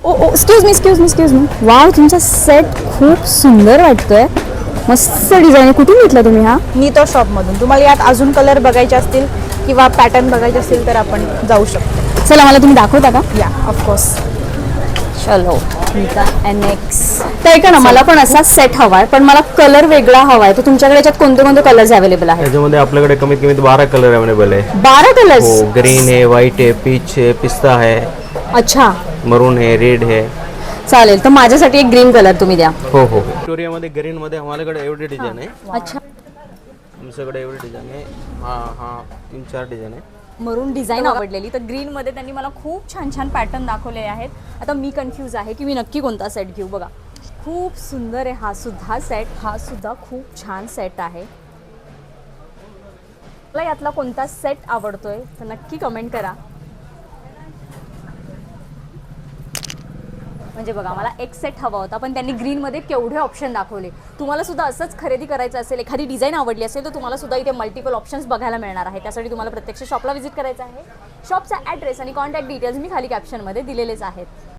ओ ओ excuse me wow, तुमचा set खूप सुंदर वाटतोय. मस्त डिझाईन आहे. कुठून घेतला तुम्ही हा? नीतो शॉपमधून. तुम्हाला यात अजून कलर बघायचे असतील किंवा पॅटर्न बघायचे असतील तर आपण जाऊ शकतो. चला, मला तुम्ही दाखवता का? या ऑफकोर्स. चलो ठीक आहे. नेक्स्ट तर ऐका ना, मला पण असा सेट हवाय, पण मला कलर वेगळा हवाय. तर तुमच्याकडे याच्यात कोणते कोणते कलर्स अवेलेबल आहेत? याच्यामध्ये आपल्याकडे कमीत कमी 12 कलर अवेलेबल आहे. 12 कलर्स? हो, ग्रीन है, व्हाइट है, पीच है, पिस्ता है, अच्छा, मरून है, रेड है. चालेल. तर माझ्यासाठी एक ग्रीन कलर तुम्ही द्या. हो हो. विक्टोरियामध्ये ग्रीन मध्ये आपल्याकडे एवढी डिझाईन आहे. अच्छा, तुमच्याकडे एवढी डिझाईन आहे. हा 3-4 डिझाईन आहे. मरून डिझाईन आवडलेली. तर ग्रीनमध्ये त्यांनी मला खूप छान छान पॅटर्न दाखवले आहेत. आता मी कन्फ्यूज आहे की मी नक्की कोणता सेट घेऊ. बघा, खूप सुंदर आहे हा सुद्धा सेट. हा सुद्धा खूप छान सेट आहे. मला यातला कोणता सेट आवडतोय तर नक्की कमेंट करा. म्हणजे बघा, मला एक सेट हवा होता, पण त्यांनी ग्रीनमध्ये केवढे ऑप्शन दाखवले. तुम्हाला सुद्धा असंच खरेदी करायचं असेल, एखादी डिझाईन आवडली असेल, तर तुम्हाला सुद्धा इथे मल्टिपल ऑप्शन्स बघायला मिळणार आहे. त्यासाठी तुम्हाला प्रत्यक्ष शॉपला व्हिजिट करायचं आहे. शॉपचा ॲड्रेस आणि कॉन्टॅक्ट डिटेल्स मी खाली कॅप्शनमध्ये दिलेलेच आहेत.